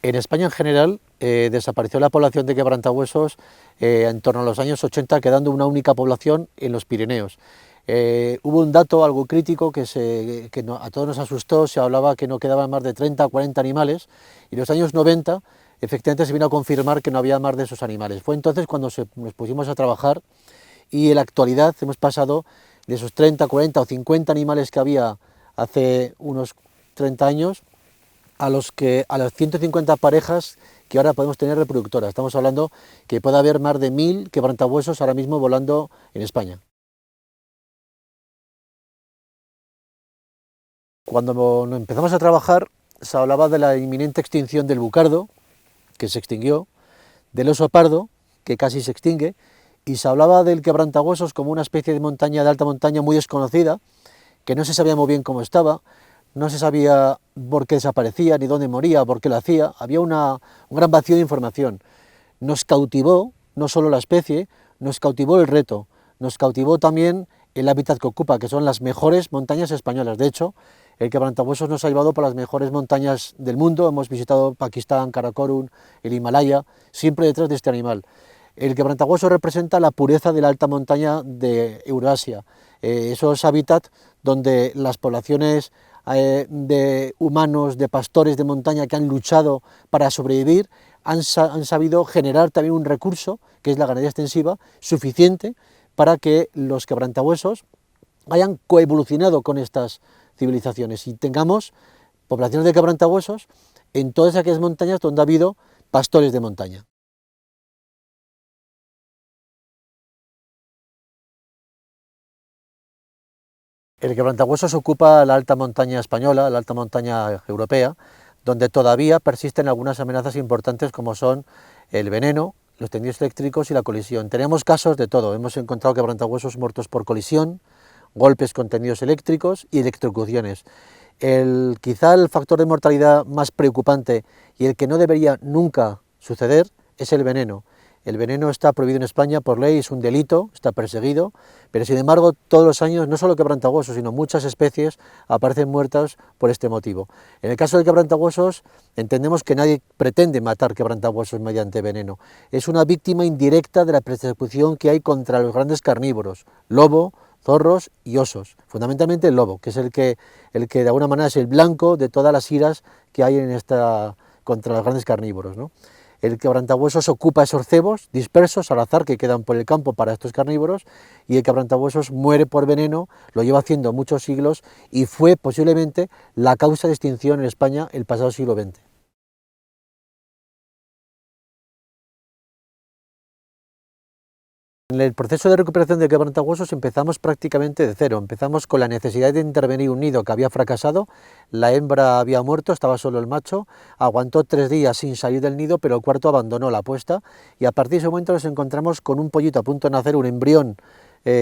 En España en general desapareció la población de quebrantahuesos en torno a los años 80, quedando una única población en los Pirineos. Hubo un dato algo crítico a todos nos asustó. Se hablaba que no quedaban más de 30 o 40 animales, y en los años 90 efectivamente se vino a confirmar que no había más de esos animales. Fue entonces cuando nos pusimos a trabajar, y en la actualidad hemos pasado de esos 30, 40 o 50 animales que había hace unos 30 años a las 150 parejas que ahora podemos tener reproductoras. Estamos hablando que puede haber más de 1000 quebrantahuesos ahora mismo volando en España. Cuando empezamos a trabajar se hablaba de la inminente extinción del bucardo, que se extinguió, del oso pardo, que casi se extingue, y se hablaba del quebrantahuesos como una especie de montaña, de alta montaña muy desconocida, que no se sabía muy bien cómo estaba, no se sabía por qué desaparecía, ni dónde moría, por qué lo hacía. Había un gran vacío de información. Nos cautivó no solo la especie, nos cautivó el reto, nos cautivó también el hábitat que ocupa, que son las mejores montañas españolas. De hecho, el quebrantahuesos nos ha llevado por las mejores montañas del mundo. Hemos visitado Pakistán, Karakorum, el Himalaya, siempre detrás de este animal. El quebrantahuesos representa la pureza de la alta montaña de Eurasia, esos hábitats donde las poblaciones de humanos, de pastores de montaña que han luchado para sobrevivir, han sabido generar también un recurso, que es la ganadería extensiva, suficiente para que los quebrantahuesos hayan coevolucionado con estas civilizaciones y tengamos poblaciones de quebrantahuesos en todas aquellas montañas donde ha habido pastores de montaña. El quebrantahuesos ocupa la alta montaña española, la alta montaña europea, donde todavía persisten algunas amenazas importantes como son el veneno, los tendidos eléctricos y la colisión. Tenemos casos de todo. Hemos encontrado quebrantahuesos muertos por colisión, golpes con tendidos eléctricos y electrocuciones. Quizá el factor de mortalidad más preocupante y el que no debería nunca suceder es el veneno. El veneno está prohibido en España por ley, es un delito, está perseguido, pero sin embargo todos los años no solo quebrantahuesos, sino muchas especies aparecen muertas por este motivo. En el caso del quebrantahuesos entendemos que nadie pretende matar quebrantahuesos mediante veneno. Es una víctima indirecta de la persecución que hay contra los grandes carnívoros, lobo, zorros y osos, fundamentalmente el lobo, que es el que de alguna manera es el blanco de todas las iras que hay contra los grandes carnívoros, ¿no? El quebrantahuesos ocupa esos cebos dispersos al azar que quedan por el campo para estos carnívoros, y el quebrantahuesos muere por veneno, lo lleva haciendo muchos siglos y fue posiblemente la causa de extinción en España el pasado siglo XX. En el proceso de recuperación de quebrantahuesos empezamos prácticamente de cero. Empezamos con la necesidad de intervenir un nido que había fracasado, la hembra había muerto, estaba solo el macho, aguantó 3 días sin salir del nido, pero el cuarto abandonó la puesta, y a partir de ese momento nos encontramos con un pollito a punto de nacer, un embrión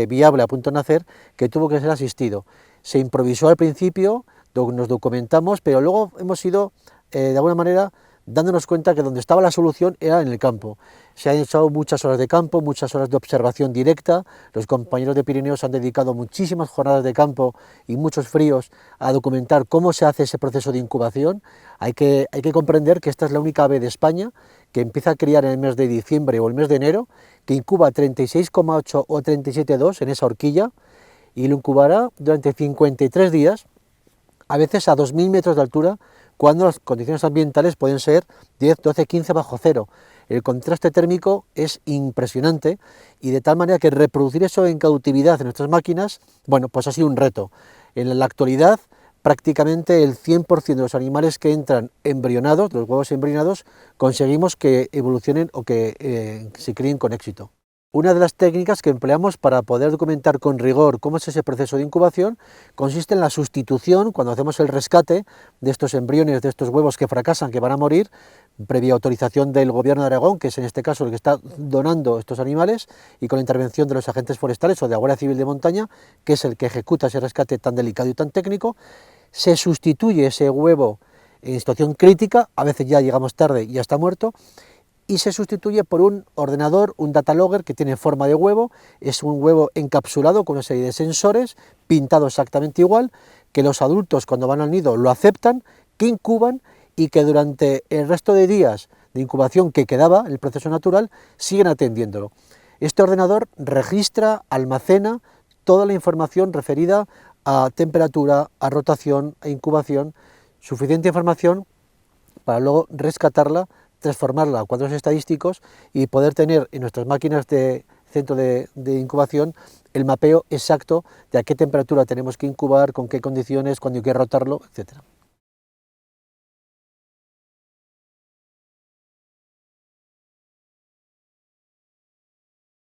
viable a punto de nacer, que tuvo que ser asistido. Se improvisó al principio, nos documentamos, pero luego hemos ido de alguna manera dándonos cuenta que donde estaba la solución era en el campo. Se han echado muchas horas de campo, muchas horas de observación directa. Los compañeros de Pirineos han dedicado muchísimas jornadas de campo y muchos fríos a documentar cómo se hace ese proceso de incubación. Hay que comprender que esta es la única ave de España que empieza a criar en el mes de diciembre o el mes de enero, que incuba 36,8 o 37,2 en esa horquilla, y lo incubará durante 53 días, a veces a 2000 metros de altura, cuando las condiciones ambientales pueden ser 10, 12, 15 bajo cero. El contraste térmico es impresionante, y de tal manera que reproducir eso en cautividad en nuestras máquinas, bueno, pues ha sido un reto. En la actualidad, prácticamente el 100% de los animales que entran embrionados, los huevos embrionados, conseguimos que evolucionen o que se críen con éxito. Una de las técnicas que empleamos para poder documentar con rigor cómo es ese proceso de incubación consiste en la sustitución, cuando hacemos el rescate de estos embriones, de estos huevos que fracasan, que van a morir, previa autorización del Gobierno de Aragón, que es en este caso el que está donando estos animales, y con la intervención de los agentes forestales o de la Guardia Civil de Montaña, que es el que ejecuta ese rescate tan delicado y tan técnico. Se sustituye ese huevo en situación crítica, a veces ya llegamos tarde y ya está muerto, y se sustituye por un ordenador, un data logger que tiene forma de huevo. Es un huevo encapsulado con una serie de sensores, pintado exactamente igual, que los adultos cuando van al nido lo aceptan, que incuban y que durante el resto de días de incubación que quedaba en el proceso natural siguen atendiéndolo. Este ordenador registra, almacena toda la información referida a temperatura, a rotación, a incubación, suficiente información para luego rescatarla, transformarla a cuadros estadísticos y poder tener en nuestras máquinas de centro de incubación el mapeo exacto de a qué temperatura tenemos que incubar, con qué condiciones, cuándo hay que rotarlo, etc.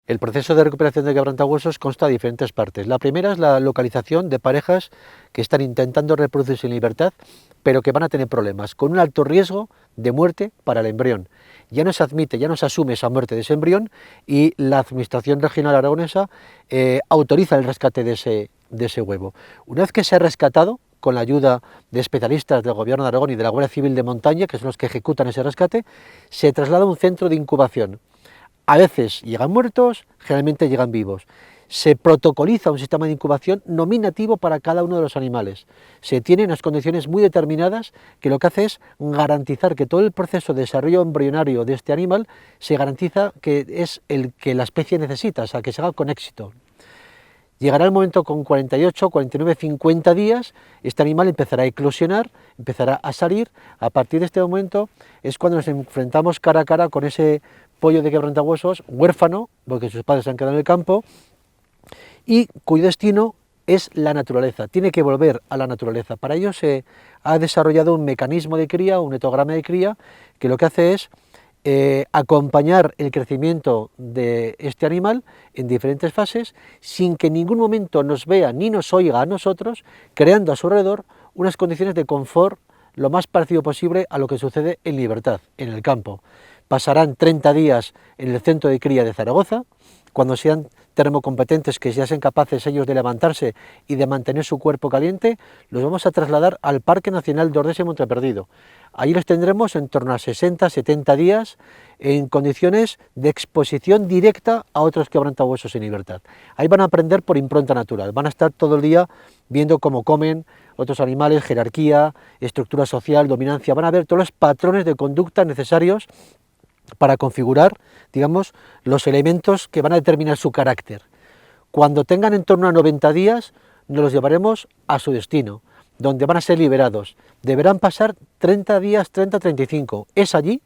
El proceso de recuperación de quebrantahuesos consta de diferentes partes. La primera es la localización de parejas que están intentando reproducirse en libertad, pero que van a tener problemas, con un alto riesgo de muerte para el embrión. Ya no se admite, ya no se asume esa muerte de ese embrión y la Administración Regional Aragonesa autoriza el rescate de ese huevo. Una vez que se ha rescatado, con la ayuda de especialistas del Gobierno de Aragón y de la Guardia Civil de Montaña, que son los que ejecutan ese rescate, se traslada a un centro de incubación. A veces llegan muertos, generalmente llegan vivos. Se protocoliza un sistema de incubación nominativo para cada uno de los animales. Se tienen unas condiciones muy determinadas que lo que hace es garantizar que todo el proceso de desarrollo embrionario de este animal se garantiza que es el que la especie necesita, o sea, que se haga con éxito. Llegará el momento con 48, 49, 50 días, este animal empezará a eclosionar, empezará a salir. A partir de este momento es cuando nos enfrentamos cara a cara con ese pollo de quebrantahuesos huérfano, porque sus padres se han quedado en el campo, y cuyo destino es la naturaleza, tiene que volver a la naturaleza. Para ello se ha desarrollado un mecanismo de cría, un etograma de cría, que lo que hace es acompañar el crecimiento de este animal en diferentes fases sin que en ningún momento nos vea ni nos oiga a nosotros, creando a su alrededor unas condiciones de confort lo más parecido posible a lo que sucede en libertad, en el campo. Pasarán 30 días en el centro de cría de Zaragoza. Cuando sean termocompetentes, que ya sean capaces ellos de levantarse y de mantener su cuerpo caliente, los vamos a trasladar al Parque Nacional de Ordesa y Monteperdido. Allí los tendremos en torno a 60-70 días en condiciones de exposición directa a otros quebrantahuesos en libertad. Ahí van a aprender por impronta natural, van a estar todo el día viendo cómo comen otros animales, jerarquía, estructura social, dominancia, van a ver todos los patrones de conducta necesarios para configurar, digamos, los elementos que van a determinar su carácter. Cuando tengan en torno a 90 días, nos los llevaremos a su destino, donde van a ser liberados. Deberán pasar 30 días, 30-35. Es allí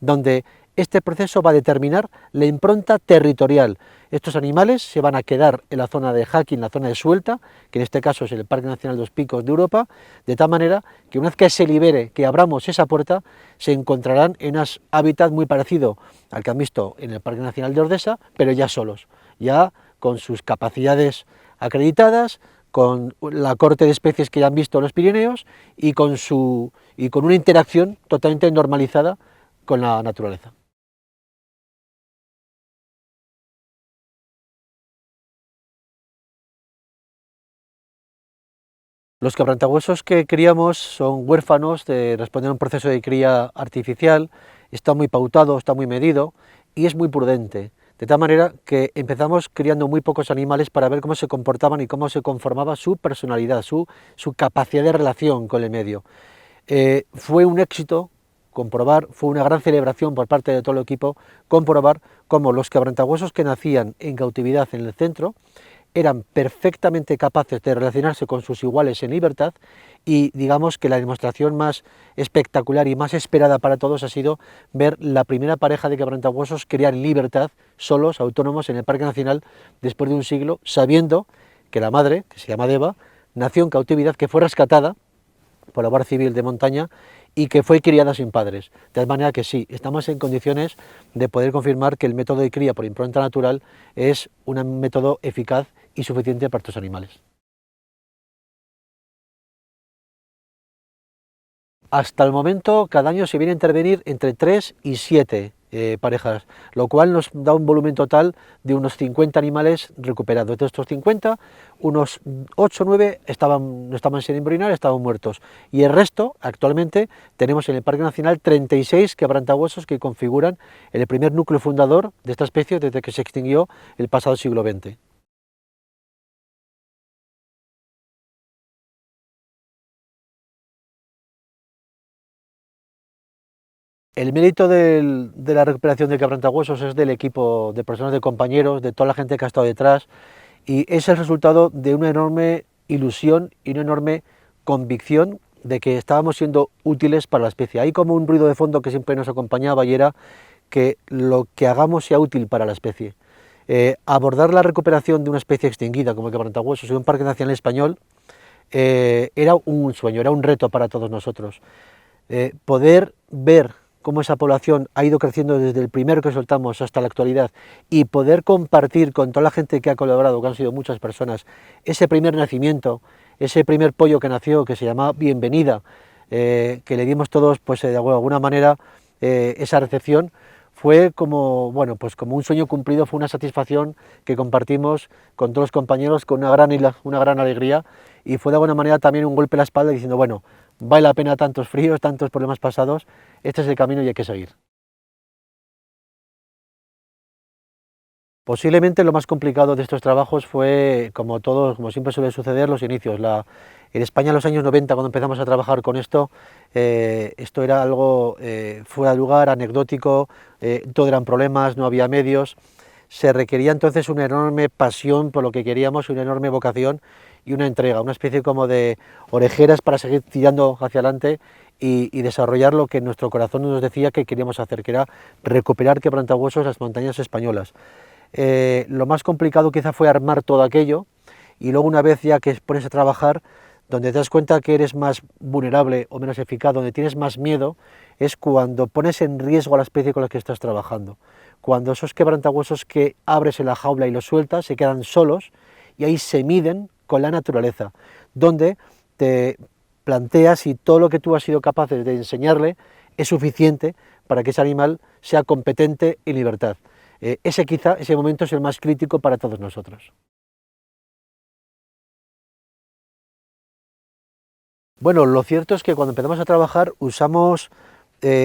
donde este proceso va a determinar la impronta territorial. Estos animales se van a quedar en la zona de Hacking, la zona de suelta, que en este caso es el Parque Nacional de los Picos de Europa, de tal manera que una vez que se libere, que abramos esa puerta, se encontrarán en un hábitat muy parecido al que han visto en el Parque Nacional de Ordesa, pero ya solos, ya con sus capacidades acreditadas, con la corte de especies que ya han visto en los Pirineos y con una interacción totalmente normalizada con la naturaleza. Los quebrantahuesos que criamos son huérfanos, responden a un proceso de cría artificial, está muy pautado, está muy medido y es muy prudente. De tal manera que empezamos criando muy pocos animales para ver cómo se comportaban y cómo se conformaba su personalidad, su capacidad de relación con el medio. Fue un éxito comprobar, fue una gran celebración por parte de todo el equipo, comprobar cómo los quebrantahuesos que nacían en cautividad en el centro eran perfectamente capaces de relacionarse con sus iguales en libertad y digamos que la demostración más espectacular y más esperada para todos ha sido ver la primera pareja de quebrantahuesos criar en libertad, solos, autónomos, en el Parque Nacional después de un siglo, sabiendo que la madre, que se llama Deva, nació en cautividad, que fue rescatada por la Guardia Civil de Montaña y que fue criada sin padres. De tal manera que sí, estamos en condiciones de poder confirmar que el método de cría por impronta natural es un método eficaz y suficiente para estos animales. Hasta el momento, cada año se viene a intervenir entre 3 y 7 parejas, lo cual nos da un volumen total de unos 50 animales recuperados. De estos 50, unos 8 o 9 no estaban sin embrionar, estaban muertos. Y el resto, actualmente, tenemos en el Parque Nacional 36 quebrantahuesos que configuran el primer núcleo fundador de esta especie desde que se extinguió el pasado siglo XX. El mérito de la recuperación del quebrantahuesos es del equipo de personas, de compañeros, de toda la gente que ha estado detrás, y es el resultado de una enorme ilusión y una enorme convicción de que estábamos siendo útiles para la especie. Hay como un ruido de fondo que siempre nos acompañaba y era que lo que hagamos sea útil para la especie. Abordar la recuperación de una especie extinguida como el quebrantahuesos en un parque nacional español era un sueño, era un reto para todos nosotros. Poder ver cómo esa población ha ido creciendo desde el primero que soltamos hasta la actualidad y poder compartir con toda la gente que ha colaborado, que han sido muchas personas, ese primer nacimiento, ese primer pollo que nació, que se llamaba Bienvenida, que le dimos todos, pues de alguna manera, esa recepción, fue como, bueno, pues como un sueño cumplido, fue una satisfacción que compartimos con todos los compañeros con una gran alegría, y fue de alguna manera también un golpe en la espalda diciendo, bueno, vale la pena tantos fríos, tantos problemas pasados, este es el camino y hay que seguir. Posiblemente lo más complicado de estos trabajos fue, como todos, como siempre suele suceder, los inicios. En España en los años 90, cuando empezamos a trabajar con esto era algo fuera de lugar, anecdótico, todo eran problemas, no había medios. Se requería entonces una enorme pasión por lo que queríamos, una enorme vocación y una entrega, una especie como de orejeras para seguir tirando hacia adelante y desarrollar lo que nuestro corazón nos decía que queríamos hacer, que era recuperar quebrantahuesos las montañas españolas. Lo más complicado quizá fue armar todo aquello, y luego una vez ya que pones a trabajar, donde te das cuenta que eres más vulnerable o menos eficaz, donde tienes más miedo, es cuando pones en riesgo a la especie con la que estás trabajando. Cuando esos quebrantahuesos que abres en la jaula y los sueltas se quedan solos y ahí se miden con la naturaleza, donde te planteas si todo lo que tú has sido capaz de enseñarle es suficiente para que ese animal sea competente en libertad. Ese momento es el más crítico para todos nosotros. Bueno, lo cierto es que cuando empezamos a trabajar usamos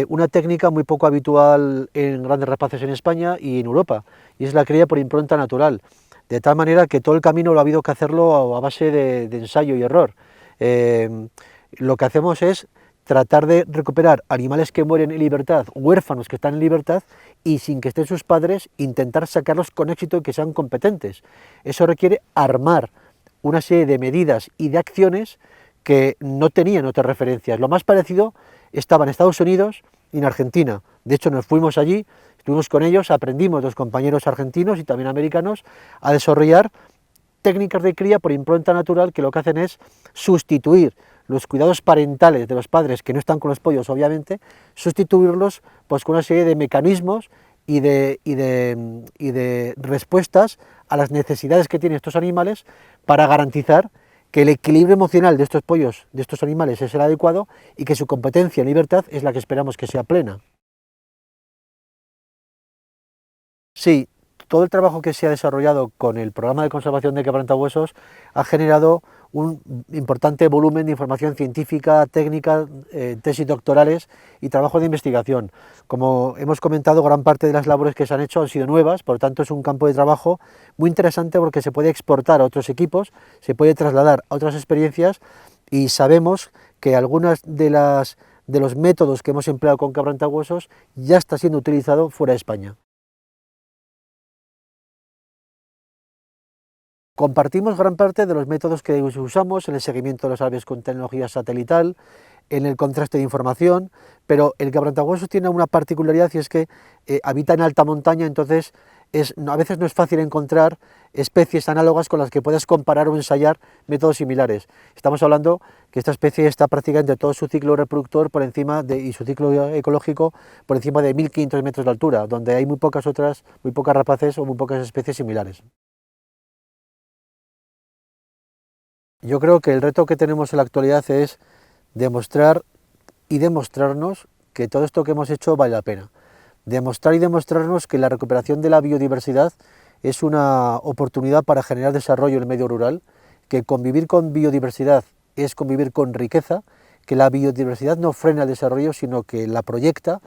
una técnica muy poco habitual en grandes rapaces en España y en Europa, y es la cría por impronta natural, de tal manera que todo el camino lo ha habido que hacerlo a base de ensayo y error. Lo que hacemos es tratar de recuperar animales que mueren en libertad, huérfanos que están en libertad, y sin que estén sus padres, intentar sacarlos con éxito y que sean competentes. Eso requiere armar una serie de medidas y de acciones que no tenían otras referencias. Lo más parecido estaba en Estados Unidos y en Argentina. De hecho, nos fuimos allí, estuvimos con ellos, aprendimos, los compañeros argentinos y también americanos, a desarrollar técnicas de cría por impronta natural que lo que hacen es sustituir los cuidados parentales de los padres que no están con los pollos, obviamente, sustituirlos pues con una serie de mecanismos y de respuestas a las necesidades que tienen estos animales para garantizar que el equilibrio emocional de estos pollos, de estos animales, es el adecuado y que su competencia en libertad es la que esperamos que sea plena. Sí, todo el trabajo que se ha desarrollado con el programa de conservación de quebrantahuesos ha generado un importante volumen de información científica, técnica, tesis doctorales y trabajo de investigación. Como hemos comentado, gran parte de las labores que se han hecho han sido nuevas, por lo tanto es un campo de trabajo muy interesante porque se puede exportar a otros equipos, se puede trasladar a otras experiencias, y sabemos que algunas de los métodos que hemos empleado con quebrantahuesos ya está siendo utilizado fuera de España. Compartimos gran parte de los métodos que usamos en el seguimiento de las aves con tecnología satelital, en el contraste de información, pero el quebrantahuesos tiene una particularidad, y es que habita en alta montaña, entonces a veces no es fácil encontrar especies análogas con las que puedas comparar o ensayar métodos similares. Estamos hablando que esta especie está prácticamente todo su ciclo reproductor y su ciclo ecológico por encima de 1500 metros de altura, donde hay muy pocas rapaces o muy pocas especies similares. Yo creo que el reto que tenemos en la actualidad es demostrar y demostrarnos que todo esto que hemos hecho vale la pena. Demostrar y demostrarnos que la recuperación de la biodiversidad es una oportunidad para generar desarrollo en el medio rural, que convivir con biodiversidad es convivir con riqueza, que la biodiversidad no frena el desarrollo, sino que la proyecta,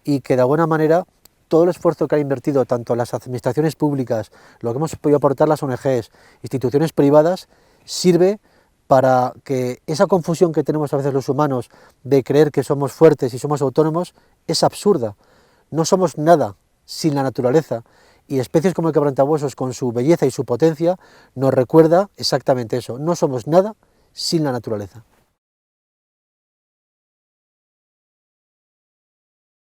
y que de alguna manera todo el esfuerzo que ha invertido tanto las administraciones públicas, lo que hemos podido aportar las ONGs, instituciones privadas, sirve para que esa confusión que tenemos a veces los humanos de creer que somos fuertes y somos autónomos es absurda. No somos nada sin la naturaleza, y especies como el quebrantahuesos, con su belleza y su potencia, nos recuerda exactamente eso: no somos nada sin la naturaleza.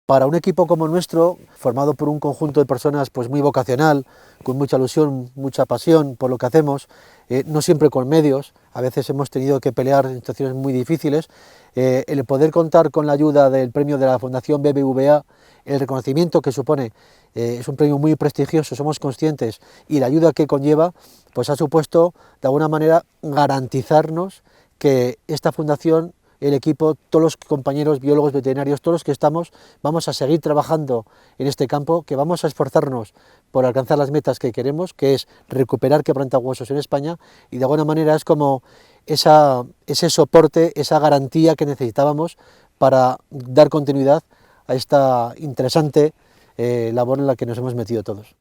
Para un equipo como el nuestro, formado por un conjunto de personas pues muy vocacional, con mucha ilusión, mucha pasión por lo que hacemos, no siempre con medios, a veces hemos tenido que pelear en situaciones muy difíciles, el poder contar con la ayuda del premio de la Fundación BBVA, el reconocimiento que supone, es un premio muy prestigioso, somos conscientes, y la ayuda que conlleva, pues ha supuesto de alguna manera garantizarnos que esta fundación, el equipo, todos los compañeros biólogos veterinarios, todos los que estamos, vamos a seguir trabajando en este campo, que vamos a esforzarnos por alcanzar las metas que queremos, que es recuperar quebrantahuesos en España, y de alguna manera es como ese soporte, esa garantía que necesitábamos para dar continuidad a esta interesante labor en la que nos hemos metido todos.